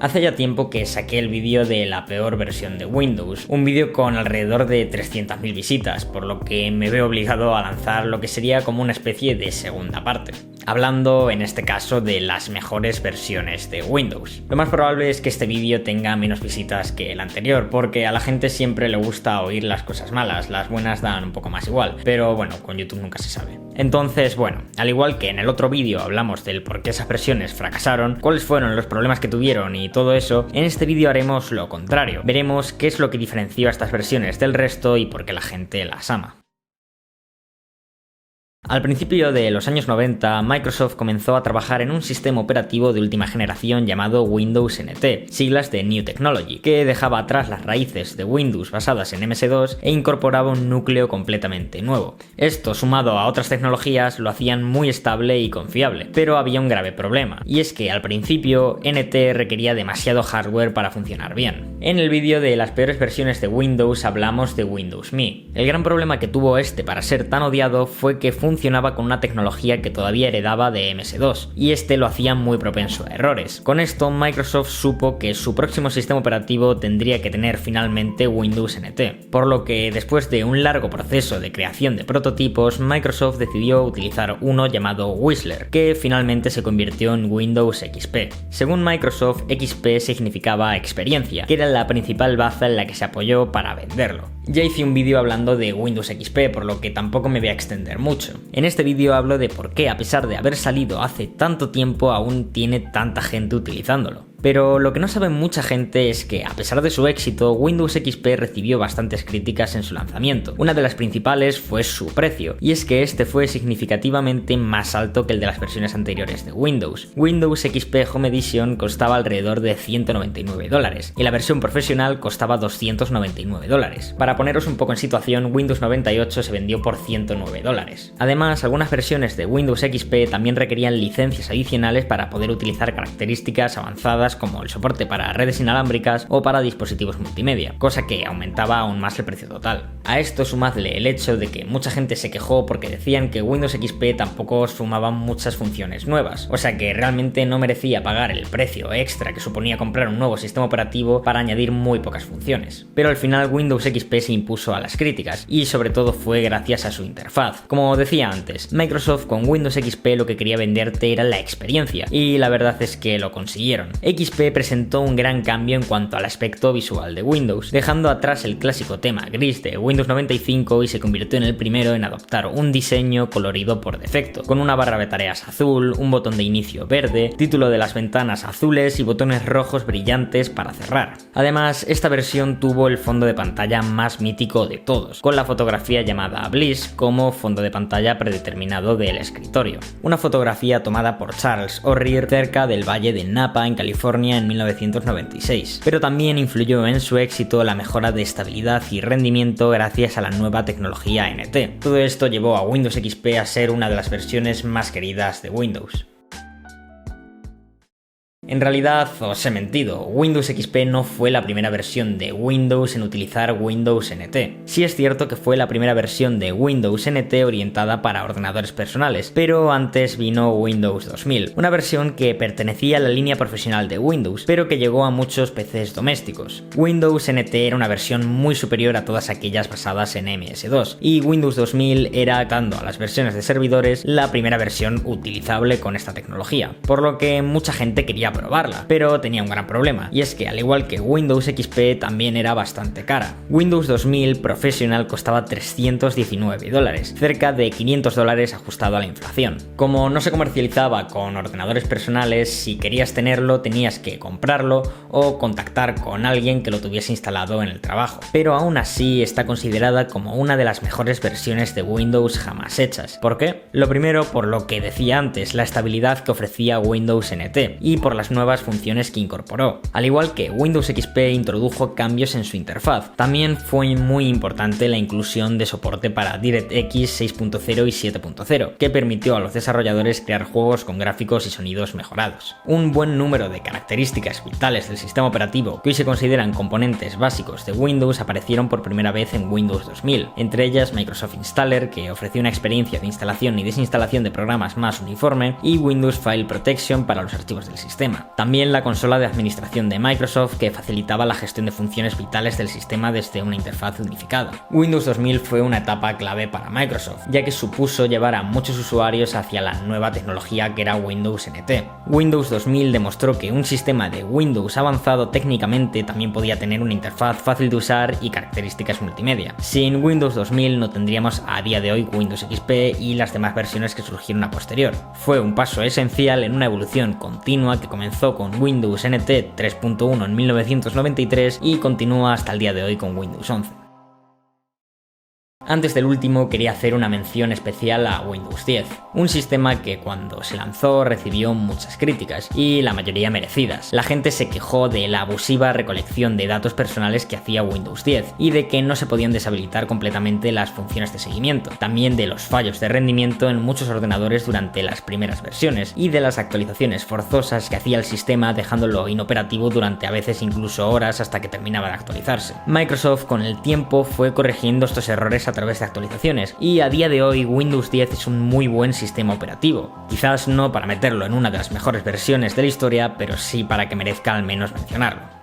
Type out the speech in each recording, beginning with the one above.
Hace ya tiempo que saqué el vídeo de la peor versión de Windows, un vídeo con alrededor de 300.000 visitas, por lo que me veo obligado a lanzar lo que sería como una especie de segunda parte, hablando en este caso de las mejores versiones de Windows. Lo más probable es que este vídeo tenga menos visitas que el anterior, porque a la gente siempre le gusta oír las cosas malas, las buenas dan un poco más igual, pero bueno, con YouTube nunca se sabe. Entonces, bueno, al igual que en el otro vídeo hablamos del por qué esas versiones fracasaron, cuáles fueron los problemas que tuvieron y todo eso, en este vídeo haremos lo contrario. Veremos qué es lo que diferenció a estas versiones del resto y por qué la gente las ama. Al principio de los años 90, Microsoft comenzó a trabajar en un sistema operativo de última generación llamado Windows NT, siglas de New Technology, que dejaba atrás las raíces de Windows basadas en MS2 e incorporaba un núcleo completamente nuevo. Esto, sumado a otras tecnologías, lo hacían muy estable y confiable, pero había un grave problema, y es que al principio NT requería demasiado hardware para funcionar bien. En el vídeo de las peores versiones de Windows hablamos de Windows Me. El gran problema que tuvo este para ser tan odiado fue que funcionaba con una tecnología que todavía heredaba de MS2, y este lo hacía muy propenso a errores. Con esto, Microsoft supo que su próximo sistema operativo tendría que tener finalmente Windows NT, por lo que después de un largo proceso de creación de prototipos, Microsoft decidió utilizar uno llamado Whistler, que finalmente se convirtió en Windows XP. Según Microsoft, XP significaba experiencia, que era la principal baza en la que se apoyó para venderlo. Ya hice un vídeo hablando de Windows XP, por lo que tampoco me voy a extender mucho. En este vídeo hablo de por qué, a pesar de haber salido hace tanto tiempo, aún tiene tanta gente utilizándolo. Pero lo que no sabe mucha gente es que, a pesar de su éxito, Windows XP recibió bastantes críticas en su lanzamiento. Una de las principales fue su precio, y es que este fue significativamente más alto que el de las versiones anteriores de Windows. Windows XP Home Edition costaba alrededor de $199, y la versión profesional costaba $299. Para poneros un poco en situación, Windows 98 se vendió por $109. Además, algunas versiones de Windows XP también requerían licencias adicionales para poder utilizar características avanzadas como el soporte para redes inalámbricas o para dispositivos multimedia, cosa que aumentaba aún más el precio total. A esto sumadle el hecho de que mucha gente se quejó porque decían que Windows XP tampoco sumaba muchas funciones nuevas, o sea que realmente no merecía pagar el precio extra que suponía comprar un nuevo sistema operativo para añadir muy pocas funciones. Pero al final Windows XP se impuso a las críticas, y sobre todo fue gracias a su interfaz. Como decía antes, Microsoft con Windows XP lo que quería venderte era la experiencia, y la verdad es que lo consiguieron. XP presentó un gran cambio en cuanto al aspecto visual de Windows, dejando atrás el clásico tema gris de Windows 95 y se convirtió en el primero en adoptar un diseño colorido por defecto, con una barra de tareas azul, un botón de inicio verde, título de las ventanas azules y botones rojos brillantes para cerrar. Además, esta versión tuvo el fondo de pantalla más mítico de todos, con la fotografía llamada Bliss como fondo de pantalla predeterminado del escritorio. Una fotografía tomada por Charles O'Rear cerca del Valle de Napa en California en 1996, pero también influyó en su éxito la mejora de estabilidad y rendimiento gracias a la nueva tecnología NT. Todo esto llevó a Windows XP a ser una de las versiones más queridas de Windows. En realidad, os he mentido, Windows XP no fue la primera versión de Windows en utilizar Windows NT. Sí es cierto que fue la primera versión de Windows NT orientada para ordenadores personales, pero antes vino Windows 2000, una versión que pertenecía a la línea profesional de Windows, pero que llegó a muchos PCs domésticos. Windows NT era una versión muy superior a todas aquellas basadas en MS2, y Windows 2000 era, dando a las versiones de servidores, la primera versión utilizable con esta tecnología, por lo que mucha gente quería probarla, pero tenía un gran problema, y es que al igual que Windows XP también era bastante cara. Windows 2000 Professional costaba $319, cerca de $500 ajustado a la inflación. Como no se comercializaba con ordenadores personales, si querías tenerlo tenías que comprarlo o contactar con alguien que lo tuviese instalado en el trabajo, pero aún así está considerada como una de las mejores versiones de Windows jamás hechas. ¿Por qué? Lo primero, por lo que decía antes, la estabilidad que ofrecía Windows NT, y por las nuevas funciones que incorporó. Al igual que Windows XP introdujo cambios en su interfaz, también fue muy importante la inclusión de soporte para DirectX 6.0 y 7.0, que permitió a los desarrolladores crear juegos con gráficos y sonidos mejorados. Un buen número de características vitales del sistema operativo que hoy se consideran componentes básicos de Windows aparecieron por primera vez en Windows 2000, entre ellas Microsoft Installer, que ofreció una experiencia de instalación y desinstalación de programas más uniforme, y Windows File Protection para los archivos del sistema. sistema. También la consola de administración de Microsoft, que facilitaba la gestión de funciones vitales del sistema desde una interfaz unificada. Windows 2000 fue una etapa clave para Microsoft, ya que supuso llevar a muchos usuarios hacia la nueva tecnología que era Windows NT. Windows 2000 demostró que un sistema de Windows avanzado técnicamente también podía tener una interfaz fácil de usar y características multimedia. Sin Windows 2000 no tendríamos a día de hoy Windows XP y las demás versiones que surgieron a posterior. Fue un paso esencial en una evolución continua que comenzó con Windows NT 3.1 en 1993 y continúa hasta el día de hoy con Windows 11. Antes del último quería hacer una mención especial a Windows 10, un sistema que cuando se lanzó recibió muchas críticas y la mayoría merecidas. La gente se quejó de la abusiva recolección de datos personales que hacía Windows 10 y de que no se podían deshabilitar completamente las funciones de seguimiento, también de los fallos de rendimiento en muchos ordenadores durante las primeras versiones y de las actualizaciones forzosas que hacía el sistema dejándolo inoperativo durante a veces incluso horas hasta que terminaba de actualizarse. Microsoft con el tiempo fue corrigiendo estos errores a través de actualizaciones y a día de hoy Windows 10 es un muy buen sistema operativo. Quizás no para meterlo en una de las mejores versiones de la historia, pero sí para que merezca al menos mencionarlo.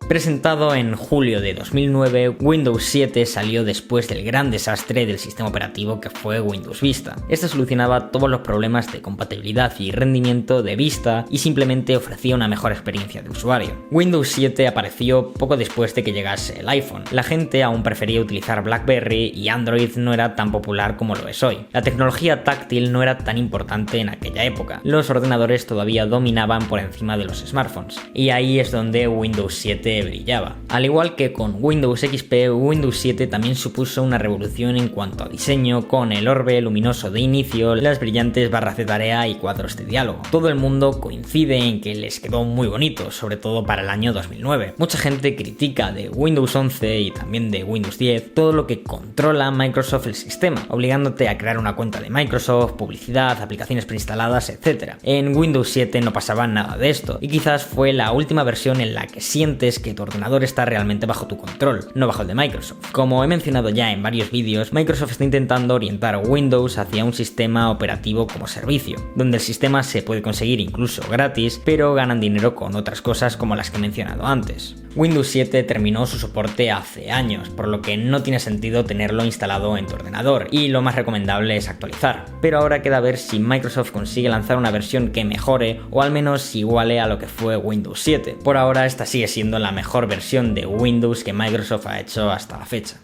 Presentado en julio de 2009, Windows 7 salió después del gran desastre del sistema operativo que fue Windows Vista. Este solucionaba todos los problemas de compatibilidad y rendimiento de Vista y simplemente ofrecía una mejor experiencia de usuario. Windows 7 apareció poco después de que llegase el iPhone. La gente aún prefería utilizar BlackBerry y Android no era tan popular como lo es hoy. La tecnología táctil no era tan importante en aquella época. Los ordenadores todavía dominaban por encima de los smartphones. Y ahí es donde Windows 7 brillaba. Al igual que con Windows XP, Windows 7 también supuso una revolución en cuanto a diseño, con el orbe luminoso de inicio, las brillantes barras de tarea y cuadros de diálogo. Todo el mundo coincide en que les quedó muy bonito, sobre todo para el año 2009. Mucha gente critica de Windows 11 y también de Windows 10 todo lo que controla Microsoft el sistema, obligándote a crear una cuenta de Microsoft, publicidad, aplicaciones preinstaladas, etc. En Windows 7 no pasaba nada de esto, y quizás fue la última versión en la que sientes que tu ordenador está realmente bajo tu control, no bajo el de Microsoft. Como he mencionado ya en varios vídeos, Microsoft está intentando orientar Windows hacia un sistema operativo como servicio, donde el sistema se puede conseguir incluso gratis, pero ganan dinero con otras cosas como las que he mencionado antes. Windows 7 terminó su soporte hace años, por lo que no tiene sentido tenerlo instalado en tu ordenador, y lo más recomendable es actualizar. Pero ahora queda ver si Microsoft consigue lanzar una versión que mejore o al menos iguale a lo que fue Windows 7. Por ahora esta sigue siendo la mejor versión de Windows que Microsoft ha hecho hasta la fecha.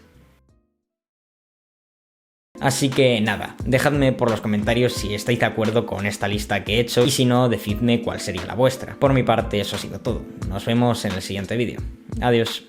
Así que nada, dejadme por los comentarios si estáis de acuerdo con esta lista que he hecho y si no, decidme cuál sería la vuestra. Por mi parte eso ha sido todo. Nos vemos en el siguiente vídeo. Adiós.